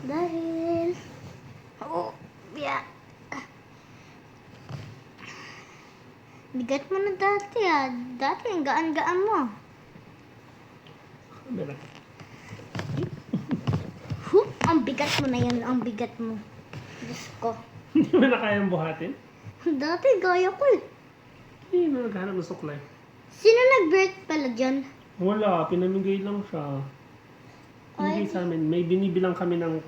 Dahil... Oo, yeah. Bigat mo na dati ah. Dati ang gaan-gaan mo. Camera. Ang bigat mo na yan. Ang bigat mo. Diyos ko. Hindi mo na kayang buhatin? Dati gaya ko eh. Hindi na naghanap ng suklay. Sino nag-birth pala dyan? Wala, pinamigay lang siya. Binigay Ay. sa amin. May binibilang kami ng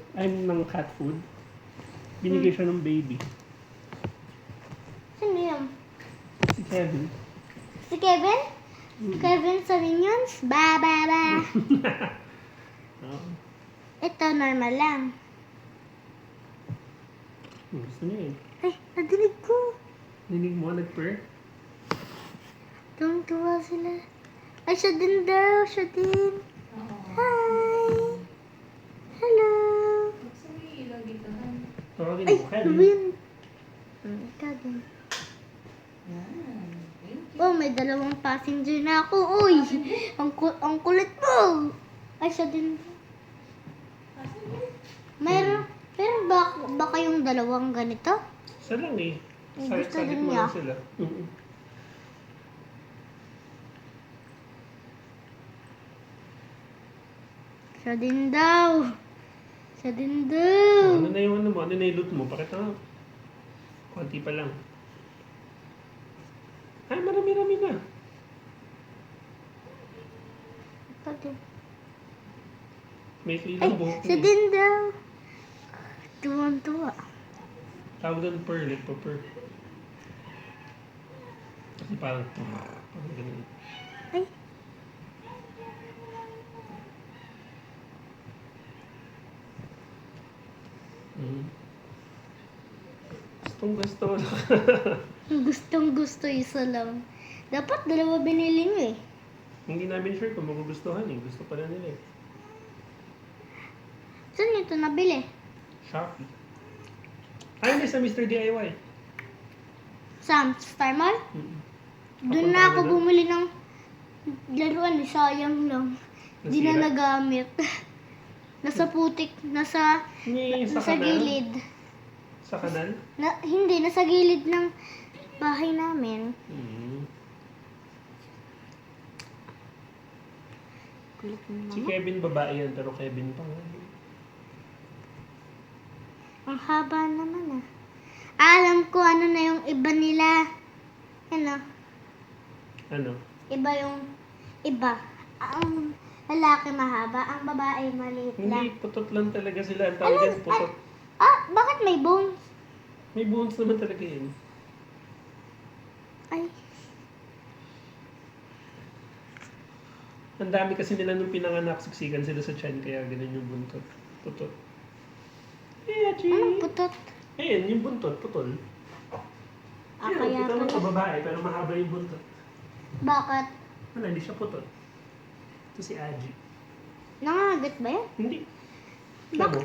cat food. Binigay siya ng baby. Sino yan? Si Kevin. Si Kevin? Kevin sa Minions? Ba, ba, ba. Oh. Ito, normal lang. Gusto niya eh. Ay, nadinig ko. Ninig mo, nag-purr? Tuwang-tuwa sila. Ay, siya din daw. Siya din. Hi. Hello. Tawagin Ay, mo, ano Kevin. ba yun? Ikaw din. Oh, may dalawang passenger na ako. Uy, ang kulit mo. Ay, siya din. Pero ba kayong dalawang ganito? Isa lang eh. Gusto Sabit din mo niya. lang sila. Siya din daw. Siya din daw. Ano na yung ano mo? Ano na yung loot mo? Pakita mo. Konti pa lang. Ay, marami-rami na. Ito din. May Ay, ilang buhok siya na eh. din daw. Tuwang-tuwa. Tawag doon purr, like pa-purr. Kasi parang ganun. Ay, Gustong gusto. gustong gusto isa lang. Dapat dalawa binili niyo eh. Hindi namin sure kung magugustuhan eh. Gusto pa na nila eh. Saan niyo ito nabili? Shopee. Ay, hindi sa Mr. DIY. Sa Star Mall? Mm-mm. Doon na ako bumili ng laruan eh. Sayang lang. Di na Nasira? nagamit. Nasa putik, nasa Sa kanal? gilid. Sa kanal? Hindi, nasa gilid ng bahay namin. Kulit mo Si naman. Kevin babae yan, pero Kevin pa nga. Ang haba naman ah. Alam ko ano na yung iba nila. Ano? Ano? Iba yung iba. Ang lalaki mahaba, ang babae maliit lang. Hindi, putot lang talaga sila. Ang tawag yan, putot. Bakit may bones? May bones naman talaga yun. Ay, Ang dami kasi nila nung pinanganak, siksikan sila sa tiyan, kaya ganun yung buntot. Putot. Eh, Achi! anong putot? Ayan, yung buntot, putol. Kaya kita mo pala. sa babae, pero mahaba yung buntot. Bakit? Wala, hindi siya putot. Ito si Aji. Nangagat ba yan? Hindi. Alam mo,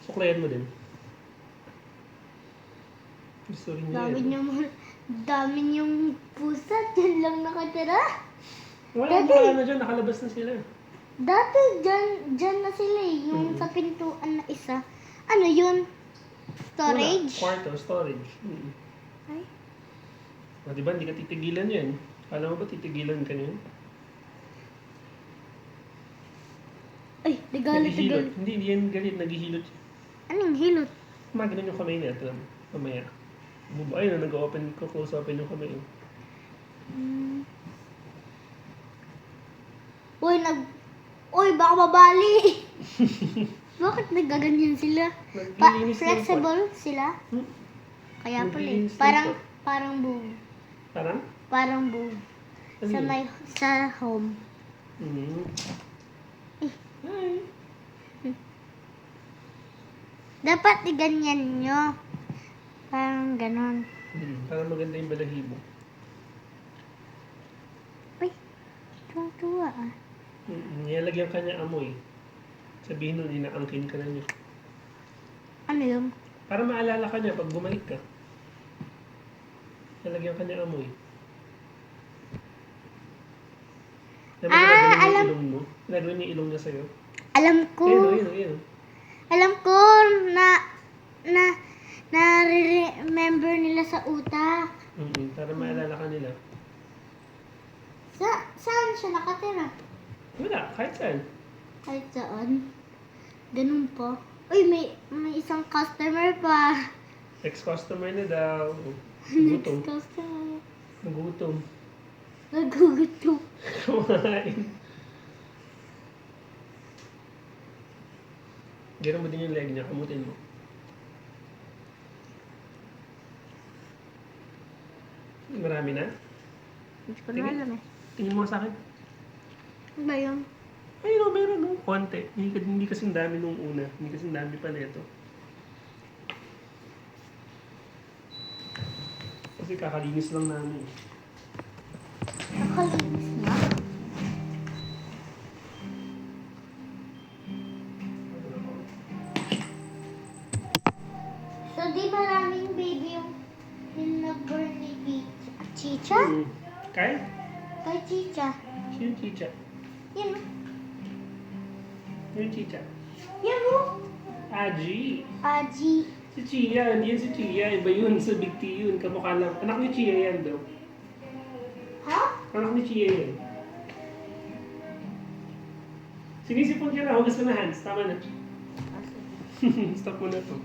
suklayan mo din. Gusto rin niya Dami yan. niyo dami niyong pusa. Diyan lang nakatira. Wala Dati- ba ano dyan, nakalabas na sila. Dati dyan na sila eh. Yung sa pintuan na isa. Ano yun? Storage? Wala. Kwarto, storage. Ay, Diba, hindi ka titigilan yan. Alam mo ba titigilan ka niyan? ay, di galit, di Naghihilot. galit. Hindi yan galit, naghihilot. Anong hilot? Maganon yung kamay niya. Ito lang, mamaya. Ayun, nag-open, close open yung kamay. Uy, baka mabali. Bakit nagaganyan sila? Naglilinis ng pot. Flexible sila? Hmm? Kaya pala eh. Naglilinis ng Parang, pot. parang boom. Parang? Parang boom. Ano Sa yun? sa home. Mhm. Hi. Dapat iganyan nyo. Parang ganon. Parang maganda yung balahibo. Uy, tuwa ah. Nilalagyan ka niya amoy. Sabihin nun, inaangkin ka na niya. Ano yun? Para maalala ka niya pag bumalik ka. Nilalagyan ka niya amoy. Alam- Ilong mo. Ginagawin niya ilong niya sa'yo. Alam ko. Ayun. Alam ko. utak. Para maalala ka nila. Saan siya nakatira? Wala, kahit saan. Kahit saan. Ganun po. Uy, may isang customer pa. Ex-customer na daw. Gutom. Customer. Nagutom. Nagugutom. Kumain. Gano'n mo din yung leg niya. Kamutin mo. Marami na? Hindi ko Sige. na alam eh. Tingin mo sa akin. Ano ba yun? Ay, no, meron no. Konti. Hindi kasing dami nung una. Hindi kasing dami pa nito. Kasi kakalinis lang namin. Nakalinis na. So, di maraming baby yung nag-burn ni Chicha? Kyle? Kay Chicha. Sino yung chicha? Yan o. Sino yung chicha? Yan o. Aji. Aji. Si Chia. Hindi yan si Chia. Iba yun. Sa Big T yun. Kamukha lang. Anak ni Chia yan daw. Ha? Anak ni Chia yan. Sinisipon ka na. Hugas mo na hands. Tama na. Stop mo na to.